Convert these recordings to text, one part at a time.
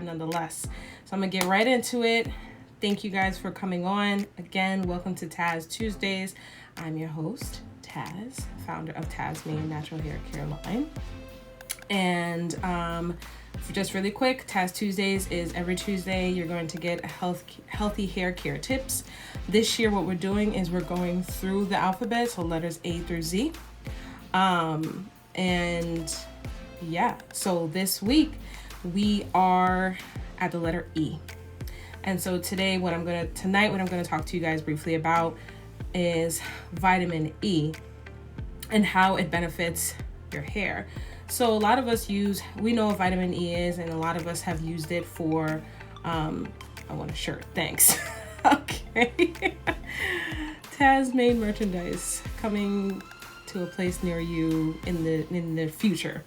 time nonetheless. So I'm gonna get right into it. Thank you guys for coming on. Again, welcome to Tazz Tuesdays. I'm your host, Tazz, founder of Tazz MANE Natural Hair Care line. And just really quick, Tazz Tuesdays is every Tuesday. You're going to get healthy hair care tips. This year, what we're doing is we're going through the alphabet, so letters A through Z. And yeah, so this week we are at the letter E. And so tonight, what I'm going to talk to you guys briefly about is vitamin E and how it benefits your hair. So a lot of us we know what vitamin E is, and a lot of us have used it for, I want a shirt, thanks. Okay. Tazz MANE merchandise coming to a place near you in the future.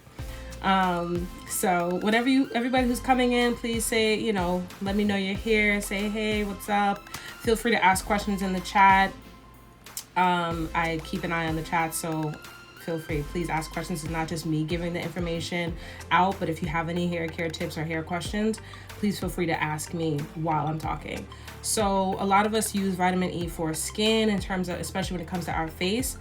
So everybody who's coming in, please say, let me know you're here. Say, hey, what's up? Feel free to ask questions in the chat. I keep an eye on the chat, so feel free. Please ask questions. It's not just me giving the information out, but if you have any hair care tips or hair questions, please feel free to ask me while I'm talking. So a lot of us use vitamin E for skin in terms of, especially when it comes to our face.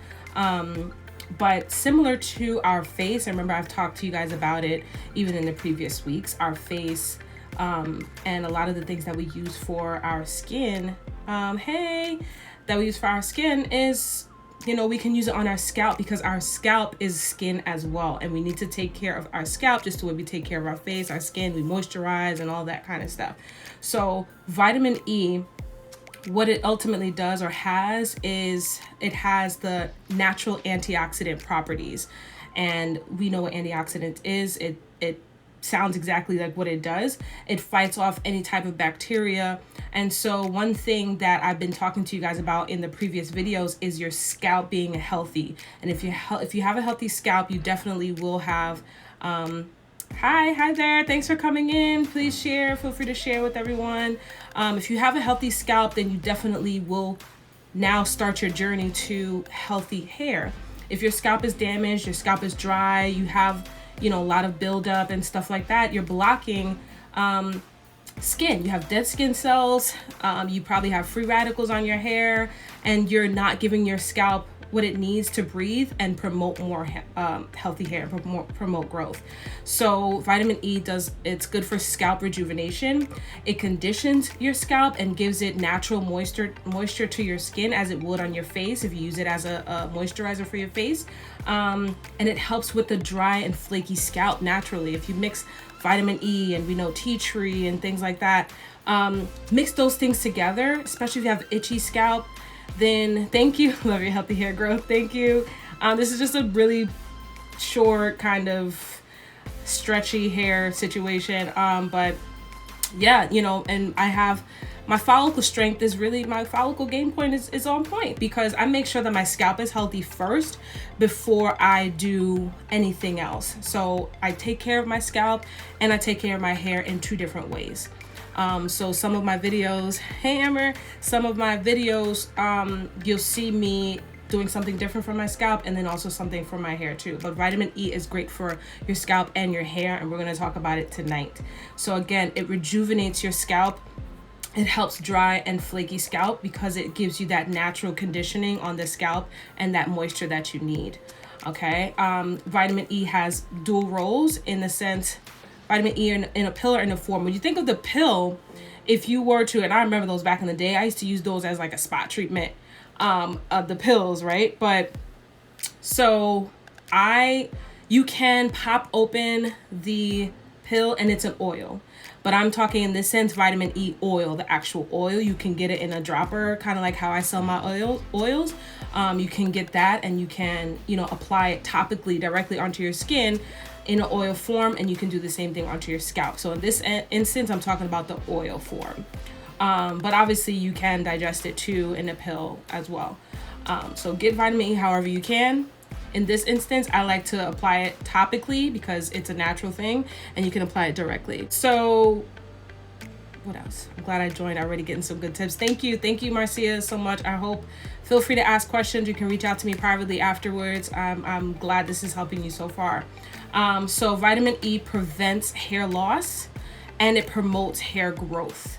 But similar to our face, I remember I've talked to you guys about it even in the previous weeks, our face, and a lot of the things that we use for our skin, is, we can use it on our scalp because our scalp is skin as well. And we need to take care of our scalp just the way we take care of our face, our skin, we moisturize and all that kind of stuff. So vitamin E, what it ultimately does or has is it has the natural antioxidant properties. And we know what antioxidant is. It sounds exactly like what it does. It fights off any type of bacteria. And so one thing that I've been talking to you guys about in the previous videos is your scalp being healthy. And if you have a healthy scalp, you definitely will have, hi there, thanks for coming in. Please share, feel free to share with everyone. If you have a healthy scalp, then you definitely will now start your journey to healthy hair. If your scalp is damaged, your scalp is dry, you have a lot of buildup and stuff like that, you're blocking skin. You have dead skin cells, you probably have free radicals on your hair, and you're not giving your scalp what it needs to breathe and promote more healthy hair, promote growth. So vitamin E it's good for scalp rejuvenation. It conditions your scalp and gives it natural moisture to your skin, as it would on your face if you use it as a moisturizer for your face. And it helps with the dry and flaky scalp naturally. If you mix vitamin E and we know tea tree and things like that, mix those things together, especially if you have itchy scalp, then thank you. Love your healthy hair growth. Thank you. This is just a really short kind of stretchy hair situation. But yeah, and I have my follicle strength is really, my follicle gain point is on point because I make sure that my scalp is healthy first before I do anything else. So I take care of my scalp and I take care of my hair in two different ways. So some of my videos, hey Amber, some of my videos, you'll see me doing something different for my scalp and then also something for my hair too. But vitamin E is great for your scalp and your hair, and we're going to talk about it tonight. So again, it rejuvenates your scalp. It helps dry and flaky scalp because it gives you that natural conditioning on the scalp and that moisture that you need. Okay. Vitamin E has dual roles in the sense, vitamin E in a pill or in a form. When you think of the pill, if you were to, and I remember those back in the day, I used to use those as like a spot treatment of the pills, right? But so you can pop open the pill and it's an oil. But I'm talking in this sense, vitamin E oil, the actual oil. You can get it in a dropper, kind of like how I sell my oils. You can get that and you can, apply it topically directly onto your skin in an oil form, and you can do the same thing onto your scalp. So in this instance, I'm talking about the oil form. But obviously you can digest it too in a pill as well. So get vitamin E however you can. In this instance, I like to apply it topically because it's a natural thing and you can apply it directly. So what else? I'm glad I joined, already getting some good tips. Thank you, Marcia, so much. Feel free to ask questions. You can reach out to me privately afterwards. I'm glad this is helping you so far. So vitamin E prevents hair loss and it promotes hair growth.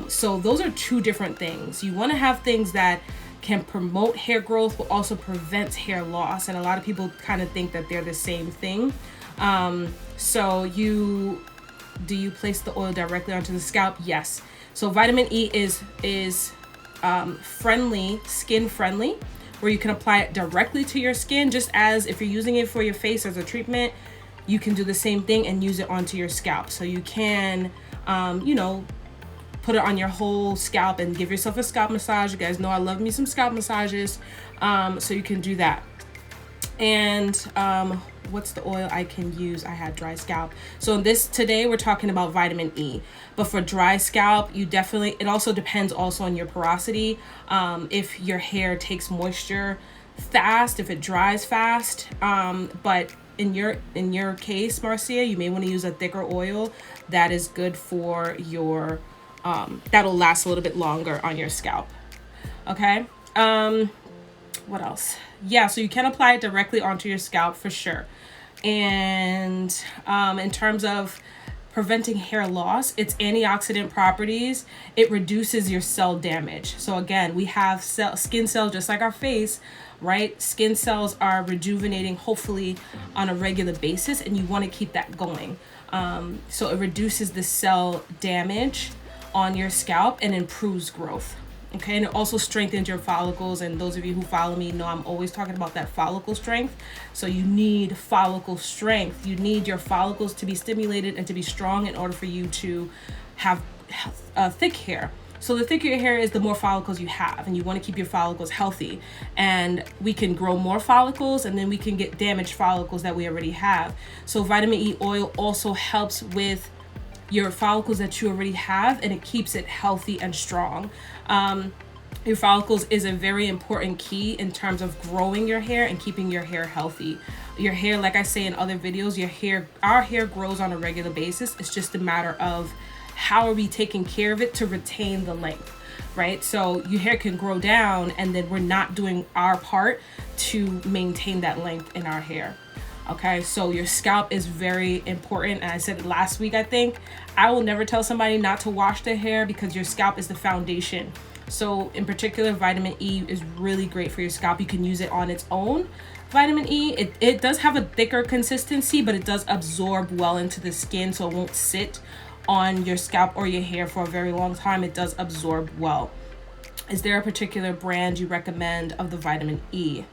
So those are two different things. You want to have things that can promote hair growth but also prevents hair loss, and a lot of people kind of think that they're the same thing. So do you place the oil directly onto the scalp? Yes. So vitamin E is friendly, skin friendly, where you can apply it directly to your skin, just as if you're using it for your face as a treatment, you can do the same thing and use it onto your scalp. So you can, put it on your whole scalp and give yourself a scalp massage. You guys know I love me some scalp massages. So you can do that. And what's the oil I can use? I had dry scalp. So today we're talking about vitamin E, but for dry scalp, it also depends also on your porosity. If your hair takes moisture fast, if it dries fast, but in your case, Marcia, you may want to use a thicker oil that is good for your that'll last a little bit longer on your scalp. Okay. What else? Yeah, so you can apply it directly onto your scalp for sure. And in terms of preventing hair loss, its antioxidant properties, it reduces your cell damage. So again, we have skin cells just like our face, right? Skin cells are rejuvenating hopefully on a regular basis, and you want to keep that going. So it reduces the cell damage on your scalp and improves growth. Okay, and it also strengthens your follicles. And those of you who follow me know I'm always talking about that follicle strength. So you need follicle strength. You need your follicles to be stimulated and to be strong in order for you to have thick hair. So the thicker your hair is, the more follicles you have, and you want to keep your follicles healthy. And we can grow more follicles, and then we can get damaged follicles that we already have. So vitamin E oil also helps with your follicles that you already have, and it keeps it healthy and strong. Your follicles is a very important key in terms of growing your hair and keeping your hair healthy. Your hair, like I say in other videos, our hair grows on a regular basis. It's just a matter of how are we taking care of it to retain the length, right? So your hair can grow down, and then we're not doing our part to maintain that length in our hair. Okay, so your scalp is very important. And I said it last week, I think. I will never tell somebody not to wash their hair because your scalp is the foundation. So in particular, vitamin E is really great for your scalp. You can use it on its own. Vitamin E, it does have a thicker consistency, but it does absorb well into the skin, so it won't sit on your scalp or your hair for a very long time. It does absorb well. Is there a particular brand you recommend of the vitamin E?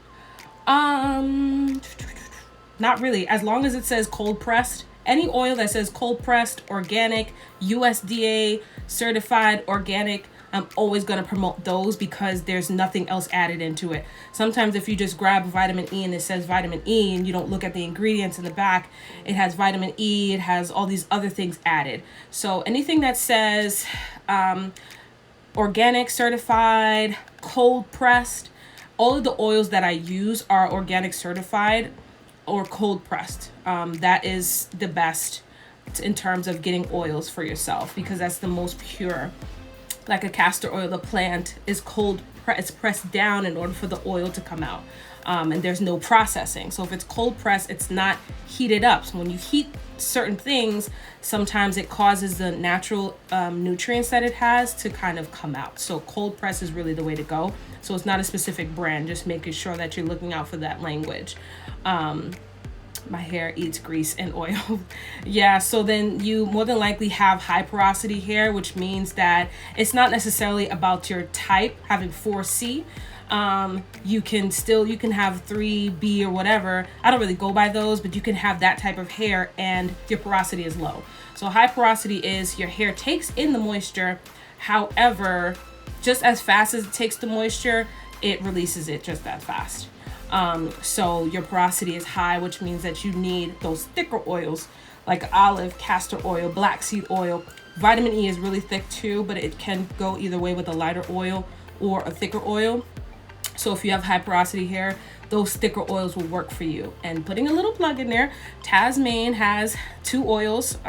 Not really. As long as it says cold pressed, any oil that says cold pressed, organic, USDA certified, organic, I'm always going to promote those because there's nothing else added into it. Sometimes if you just grab vitamin E and it says vitamin E and you don't look at the ingredients in the back, it has vitamin E, it has all these other things added. So anything that says organic certified, cold pressed, all of the oils that I use are organic certified or cold pressed. That is the best in terms of getting oils for yourself because that's the most pure. Like a castor oil, the plant is it's pressed down in order for the oil to come out. And there's no processing. So if it's cold pressed, it's not heated up. So when you heat certain things, sometimes it causes the natural nutrients that it has to kind of come out. So cold press is really the way to go. So it's not a specific brand, just making sure that you're looking out for that language. My hair eats grease and oil. Yeah, so then you more than likely have high porosity hair, which means that it's not necessarily about your type, having 4C. You can have 3B or whatever. I don't really go by those, but you can have that type of hair and your porosity is low. So high porosity is your hair takes in the moisture. However, just as fast as it takes the moisture, it releases it just that fast. So your porosity is high, which means that you need those thicker oils like olive, castor oil, black seed oil. Vitamin E is really thick too, but it can go either way with a lighter oil or a thicker oil. So if you have high porosity hair, those thicker oils will work for you. And putting a little plug in there, Tazz MANE has 2 oils.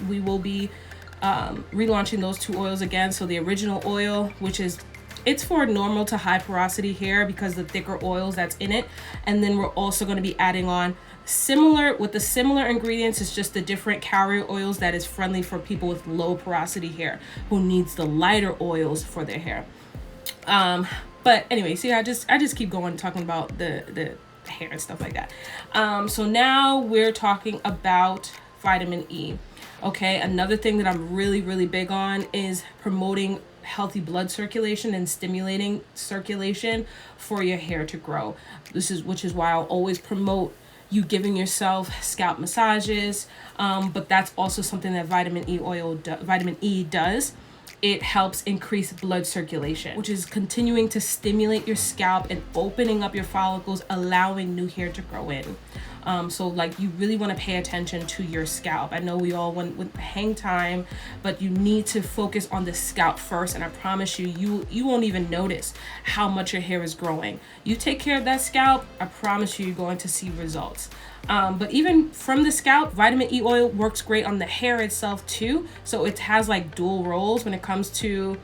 We will be relaunching those 2 oils again. So the original oil, which is It's for normal to high porosity hair because the thicker oils that's in it. And then we're also going to be adding on the similar ingredients. It's just the different carrier oils that is friendly for people with low porosity hair who needs the lighter oils for their hair. But anyway, see, I just keep going talking about the hair and stuff like that. So now we're talking about vitamin E. Okay, another thing that I'm really big on is promoting healthy blood circulation and stimulating circulation for your hair to grow. Which is why I'll always promote you giving yourself scalp massages. But that's also something that vitamin E does. It helps increase blood circulation, which is continuing to stimulate your scalp and opening up your follicles, allowing new hair to grow in. So like you really want to pay attention to your scalp. I know we all want with hang time, but you need to focus on the scalp first. And I promise you won't even notice how much your hair is growing. You take care of that scalp, I promise you're going to see results. But even from the scalp, vitamin E oil works great on the hair itself too. So it has like dual roles when it comes to,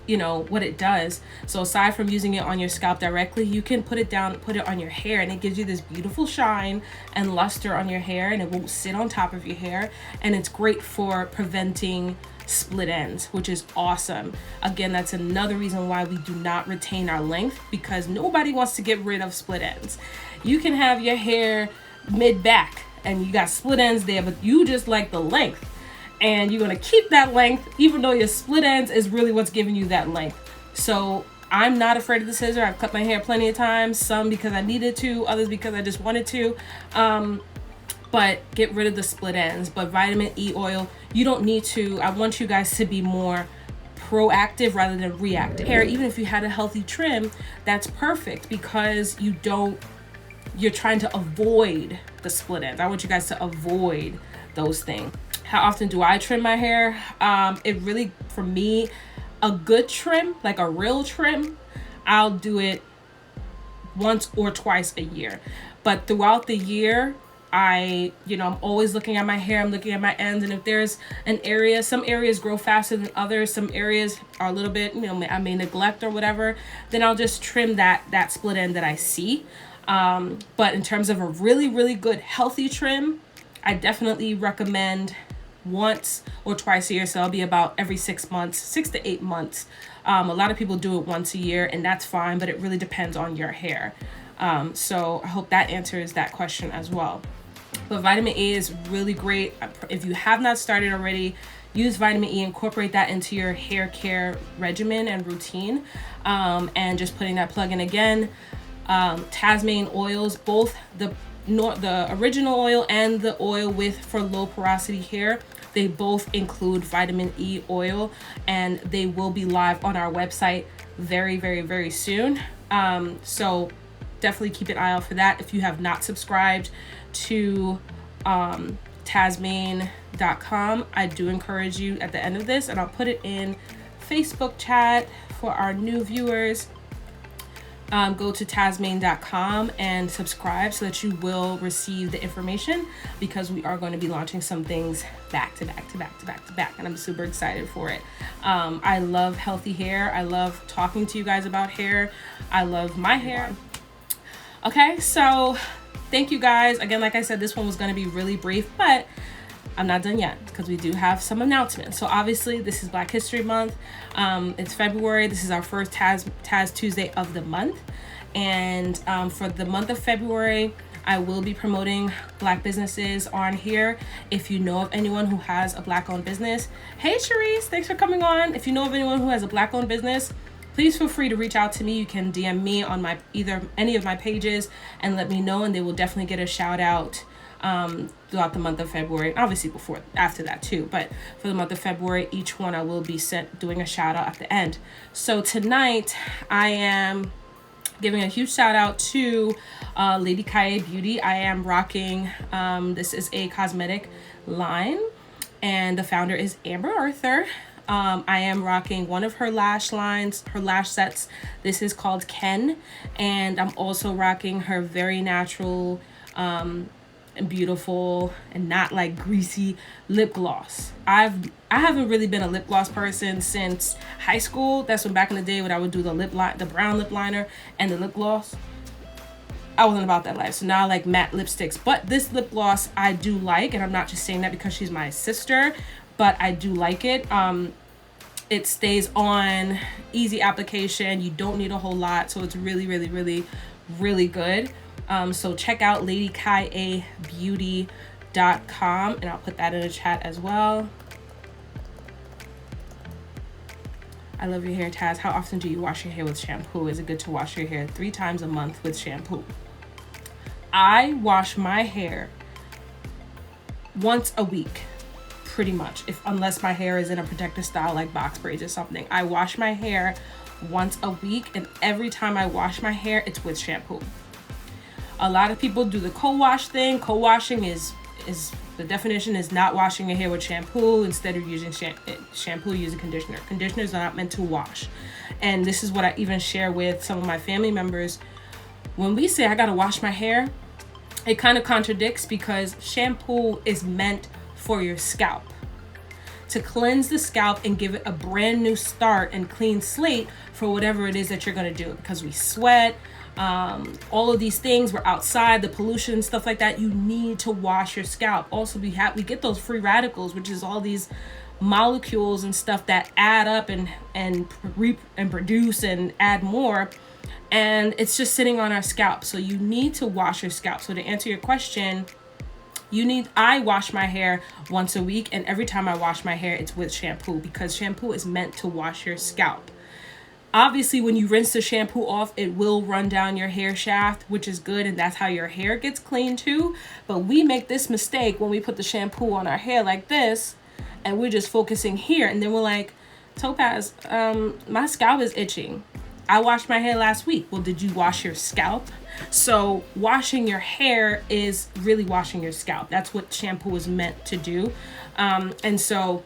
you know, what it does. So aside from using it on your scalp directly, you can put it on your hair, and it gives you this beautiful shine and luster on your hair, and it won't sit on top of your hair. And it's great for preventing split ends, which is awesome. Again, that's another reason why we do not retain our length, because nobody wants to get rid of split ends. You can have your hair mid-back and you got split ends there, but you just like the length. And you're going to keep that length, even though your split ends is really what's giving you that length. So I'm not afraid of the scissor. I've cut my hair plenty of times, some because I needed to, others because I just wanted to. But get rid of the split ends. But vitamin E oil, you don't need to. I want you guys to be more proactive rather than reactive. Hair, even if you had a healthy trim, that's perfect because you're trying to avoid the split ends. I want you guys to avoid those things. How often do I trim my hair? It really, for me, a good trim, like a real trim, I'll do it once or twice a year. But throughout the year, I'm always looking at my hair, I'm looking at my ends, and if there's an area, some areas grow faster than others, some areas are a little bit, I may neglect or whatever, then I'll just trim that split end that I see. But in terms of a really good healthy trim, I definitely recommend once or twice a year. So it'll be about every 6 months, 6 to 8 months. A lot of people do it once a year, and that's fine, but it really depends on your hair. So I hope that answers that question as well. But vitamin E is really great. If you have not started already, use vitamin E, incorporate that into your hair care regimen and routine. And just putting that plug in again, Tazz MANE oils, both the original oil and the oil for low porosity hair, they both include vitamin E oil, and they will be live on our website very soon. So definitely keep an eye out for that. If you have not subscribed to TazzMANE.com, I do encourage you at the end of this, and I'll put it in Facebook chat for our new viewers. Go to TazzMANE.com and subscribe so that you will receive the information, because we are going to be launching some things back to back, and I'm super excited for it. I love healthy hair. I love talking to you guys about hair. I love my hair. Okay, so thank you guys. Again, like I said, this one was going to be really brief, but I'm not done yet because we do have some announcements. So obviously this is Black History Month. It's February. This is our first Tazz Tuesday of the month. And for the month of February, I will be promoting Black businesses on here. If you know of anyone who has a Black owned business, hey Cherise, thanks for coming on. If you know of anyone who has a Black owned business, please feel free to reach out to me. You can DM me on any of my pages and let me know, and they will definitely get a shout out throughout the month of February, obviously after that too, but for the month of February, each one I will be doing a shout out at the end. So tonight I am giving a huge shout out to Lady Kaye Beauty. I am rocking, this is a cosmetic line, and the founder is Amber Arthur. I am rocking one of her lash lines, her lash sets. This is called Ken, and I'm also rocking her very natural and beautiful and not like greasy lip gloss. I haven't really been a lip gloss person since high school. That's when back in the day when I would do the brown lip liner and the lip gloss. I wasn't about that life. So now I like matte lipsticks. But this lip gloss I do like, and I'm not just saying that because she's my sister, but I do like it. It stays on, easy application. You don't need a whole lot, so it's really, really, really, really good. So check out ladykaebeauty.com, and I'll put that in the chat as well. I love your hair, Tazz. How often do you wash your hair with shampoo? Is it good to wash your hair 3 times a month with shampoo? I wash my hair once a week, pretty much, unless my hair is in a protective style like box braids or something. I wash my hair once a week, and every time I wash my hair, it's with shampoo. A lot of people do the co-wash thing. Co-washing is the definition is not washing your hair with shampoo. Instead of using shampoo, using conditioner. Conditioners are not meant to wash. And this is what I even share with some of my family members. When we say I gotta wash my hair, it kind of contradicts, because shampoo is meant for your scalp, to cleanse the scalp and give it a brand new start and clean slate for whatever it is that you're gonna do. Because we sweat, all of these things, we're outside, the pollution, stuff like that. You need to wash your scalp. Also, we get those free radicals, which is all these molecules and stuff that add up and produce and add more, and it's just sitting on our scalp. So you need to wash your scalp. So to answer your question, I wash my hair once a week, and every time I wash my hair, it's with shampoo, because shampoo is meant to wash your scalp. Obviously, when you rinse the shampoo off, it will run down your hair shaft, which is good, and that's how your hair gets clean too. But we make this mistake when we put the shampoo on our hair like this, and we're just focusing here, and then we're like, Topaz, my scalp is itching. I washed my hair last week. Well, did you wash your scalp? So washing your hair is really washing your scalp. That's what shampoo is meant to do. And so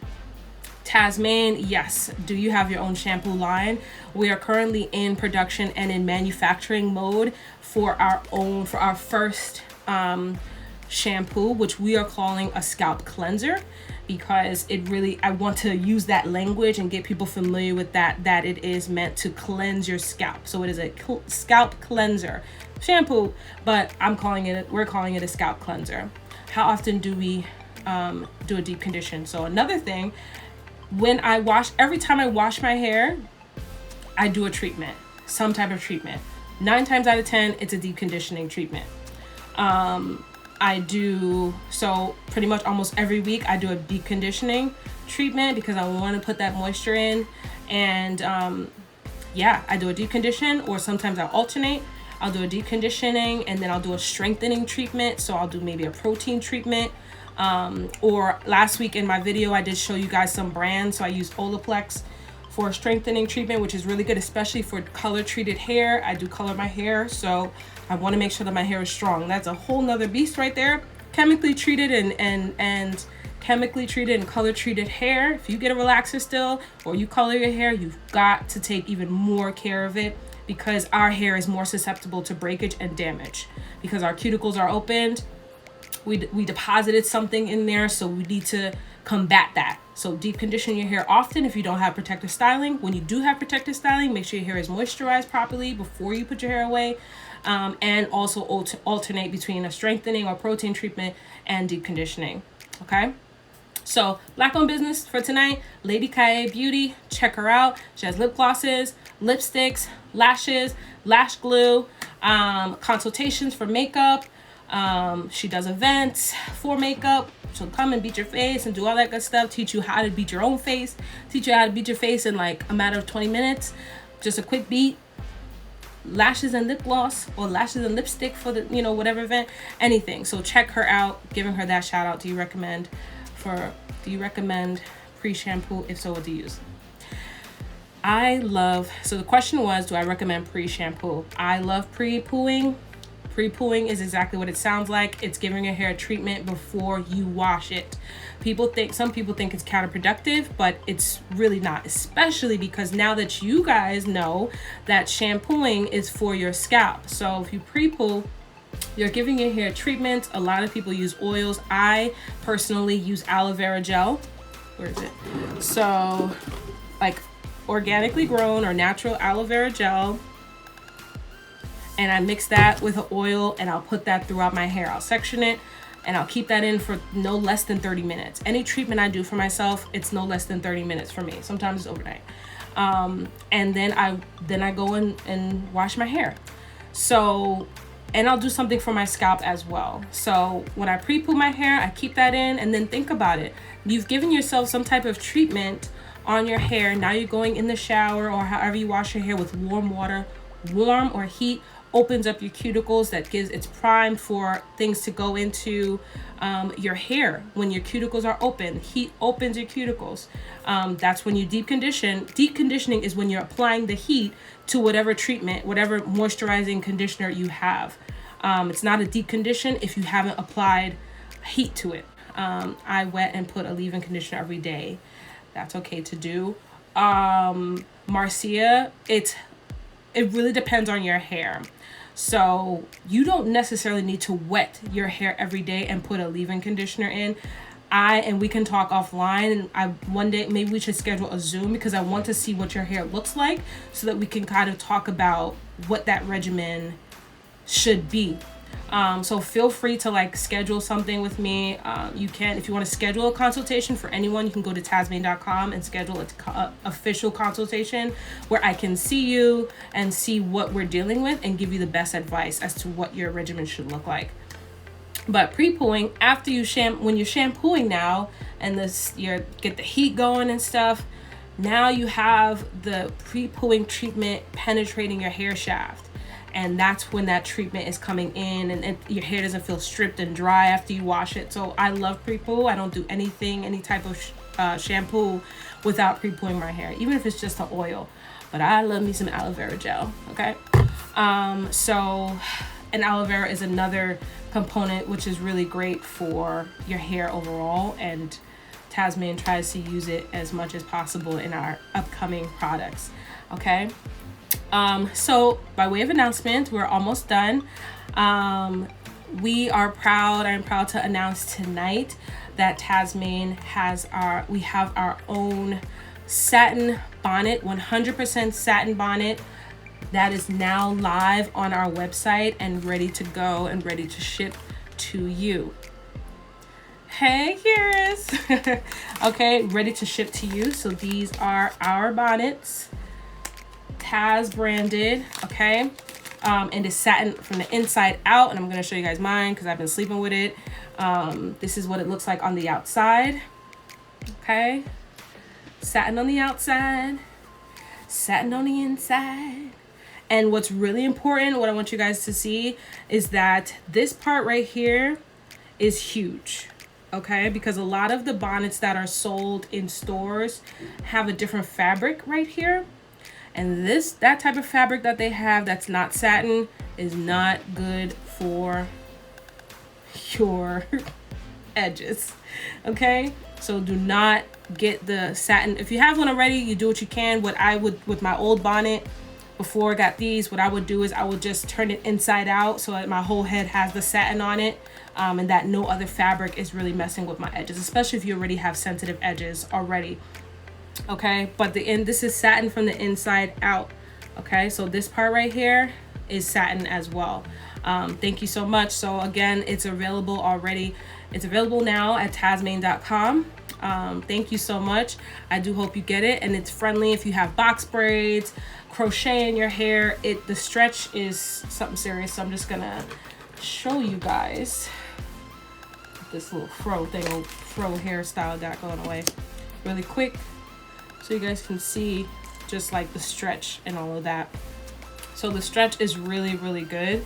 Tazz MANE, yes. Do you have your own shampoo line? We are currently in production and in manufacturing mode for our first shampoo, which we are calling a scalp cleanser, because I want to use that language and get people familiar with that it is meant to cleanse your scalp. So it is a scalp cleanser shampoo, but we're calling it a scalp cleanser. How often do we do a deep condition? So another thing, every time I wash my hair, I do a treatment, some type of treatment. 9 times out of 10, it's a deep conditioning treatment. So pretty much almost every week I do a deep conditioning treatment, because I want to put that moisture in. And I do a deep condition, or sometimes I'll alternate. I'll do a deep conditioning and then I'll do a strengthening treatment. So I'll do maybe a protein treatment. Or last week in my video, I did show you guys some brands. So I use Olaplex for a strengthening treatment, which is really good, especially for color treated hair. I do color my hair, so I want to make sure that my hair is strong. That's a whole nother beast right there. Chemically treated and chemically treated and color treated hair. If you get a relaxer still, or you color your hair, you've got to take even more care of it, because our hair is more susceptible to breakage and damage, because our cuticles are opened. We deposited something in there, so we need to combat that. So deep condition your hair often if you don't have protective styling. When you do have protective styling, make sure your hair is moisturized properly before you put your hair away. And also alternate between a strengthening or protein treatment and deep conditioning. Okay? So black owned business for tonight, Lady Kae Beauty. Check her out. She has lip glosses, lipsticks, lashes, lash glue, consultations for makeup. She does events for makeup. She'll come and beat your face and do all that good stuff. Teach you how to beat your own face. Teach you how to beat your face in like a matter of 20 minutes. Just a quick beat. Lashes and lip gloss, or lashes and lipstick for the, whatever event, anything. So check her out. Giving her that shout out. Do you recommend pre-shampoo? If so, what do you use? So the question was, do I recommend pre-shampoo? I love pre-pooing. Prepooing is exactly what it sounds like. It's giving your hair a treatment before you wash it. Some people think it's counterproductive, but it's really not, especially because now that you guys know that shampooing is for your scalp. So if you pre-poo, You're giving your hair treatment. A lot of people use oils. I personally use aloe vera gel. Where is it? So like organically grown or natural aloe vera gel. And I mix that with an oil and I'll put that throughout my hair. I'll section it and I'll keep that in for no less than 30 minutes. Any treatment I do for myself, it's no less than 30 minutes for me. Sometimes it's overnight. And then I go in and wash my hair. So, and I'll do something for my scalp as well. So when I pre-poo my hair, I keep that in, and then think about it. You've given yourself some type of treatment on your hair. Now you're going in the shower or however you wash your hair with warm water. Warm or heat opens up your cuticles. That gives, it's primed for things to go into your hair. When your cuticles are open, heat opens your cuticles. That's when you deep condition. Deep conditioning is when you're applying the heat to whatever treatment, whatever moisturizing conditioner you have. It's not a deep condition if you haven't applied heat to it. I wet and put a leave-in conditioner every day. That's okay to do. Marcia, it really depends on your hair. So you don't necessarily need to wet your hair every day and put a leave-in conditioner in. And we can talk offline, and one day maybe we should schedule a Zoom, because I want to see what your hair looks like so that we can kind of talk about what that regimen should be. So feel free to like schedule something with me. You can, if you want to schedule a consultation for anyone, you can go to TazzMANE.com and schedule an official consultation where I can see you and see what we're dealing with and give you the best advice as to what your regimen should look like. But pre-pooing, after you when you're shampooing now, and you get the heat going and stuff, now you have the pre-pooing treatment penetrating your hair shaft. And that's when that treatment is coming in, and your hair doesn't feel stripped and dry after you wash it. So I love pre-poo. I don't do any type of shampoo without pre-pooing my hair, even if it's just an oil. But I love me some aloe vera gel, okay? So, and aloe vera is another component which is really great for your hair overall, and Tazz MANE tries to use it as much as possible in our upcoming products, okay? So by way of announcement, we're almost done. I'm proud to announce tonight that Tazz MANE we have our own satin bonnet, 100% satin bonnet that is now live on our website and ready to go and ready to ship to you. Hey, Kiris. Okay, ready to ship to you. So these are our bonnets. Tazz branded, okay, and it's satin from the inside out, and I'm going to show you guys mine because I've been sleeping with it. This is what it looks like on the outside, okay, satin on the outside, satin on the inside. And what's really important, what I want you guys to see, is that this part right here is huge, okay, because a lot of the bonnets that are sold in stores have a different fabric right here. And that type of fabric that they have that's not satin is not good for your edges, okay? So do not get the satin. If you have one already, you do what you can. What I would, with my old bonnet, before I got these, what I would do is I would just turn it inside out so that my whole head has the satin on it, and that no other fabric is really messing with my edges, especially if you already have sensitive edges already. Okay, but this is satin from the inside out. Okay, so this part right here is satin as well. Thank you so much. So again, it's available already. It's available now at TazzMANE.com. Thank you so much. I do hope you get it, and it's friendly if you have box braids, crochet in your hair. The stretch is something serious. So I'm just gonna show you guys this little fro hairstyle I got going away really quick, so you guys can see just like the stretch and all of that. So the stretch is really, really good.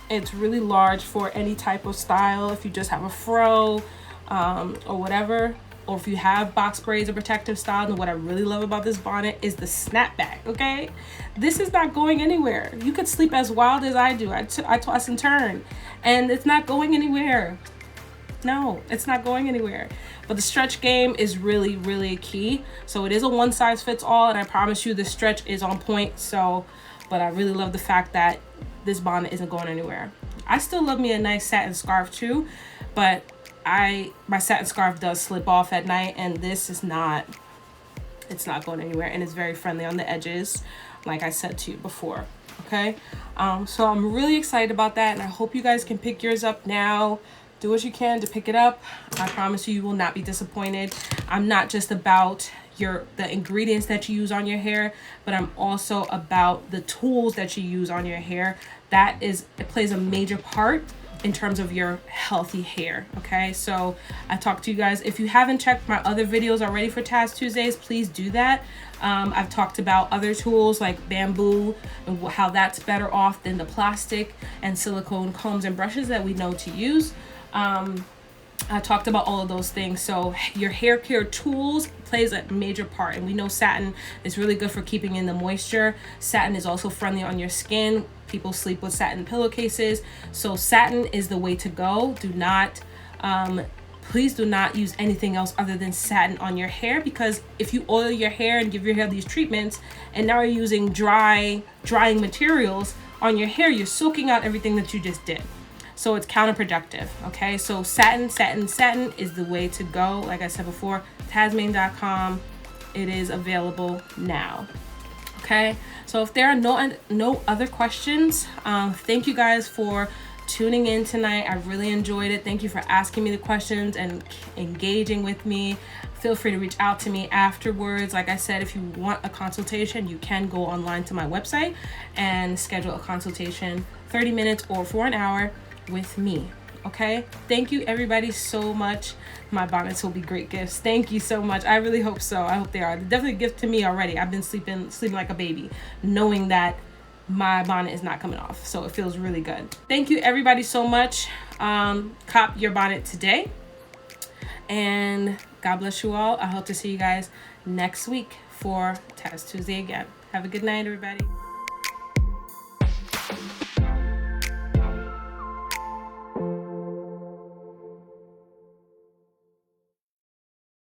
It's really large for any type of style. If you just have a fro or whatever, or if you have box braids or protective style. And what I really love about this bonnet is the snapback, okay? This is not going anywhere. You could sleep as wild as I do. I toss and turn, and it's not going anywhere. No, it's not going anywhere. But the stretch game is really, really key. So it is a one size fits all, and I promise you the stretch is on point. So, but I really love the fact that this bonnet isn't going anywhere. I still love me a nice satin scarf too, but my satin scarf does slip off at night, and this is not, it's not going anywhere, and it's very friendly on the edges, like I said to you before. Okay, so I'm really excited about that, and I hope you guys can pick yours up now. Do what you can to pick it up. I promise you, you will not be disappointed. I'm not just about the ingredients that you use on your hair, but I'm also about the tools that you use on your hair. It plays a major part in terms of your healthy hair. Okay, so I talked to you guys. If you haven't checked my other videos already for Tazz Tuesdays, please do that. I've talked about other tools like bamboo and how that's better off than the plastic and silicone combs and brushes that we know to use. I talked about all of those things. So your hair care tools plays a major part, and we know satin is really good for keeping in the moisture. Satin is also friendly on your skin. People sleep with satin pillowcases, so satin is the way to go. Please do not use anything else other than satin on your hair, because if you oil your hair and give your hair these treatments and now you're using drying materials on your hair, you're soaking out everything that you just did. So it's counterproductive. Okay, so satin is the way to go. Like I said before, TazzMANE.com. It is available now. Okay, so if there are no other questions, thank you guys for tuning in tonight. I really enjoyed it. Thank you for asking me the questions and engaging with me. Feel free to reach out to me afterwards. Like I said, if you want a consultation, you can go online to my website and schedule a consultation, 30 minutes or for an hour with me. Okay, thank you everybody so much. My bonnets will be great gifts. Thank you so much. I really hope so. I hope they are. They're definitely a gift to me already. I've been sleeping like a baby, knowing that my bonnet is not coming off, so it feels really good. Thank you everybody so much. Cop your bonnet today, and God bless you all. I hope to see you guys next week for Tazz Tuesday again. Have a good night, everybody.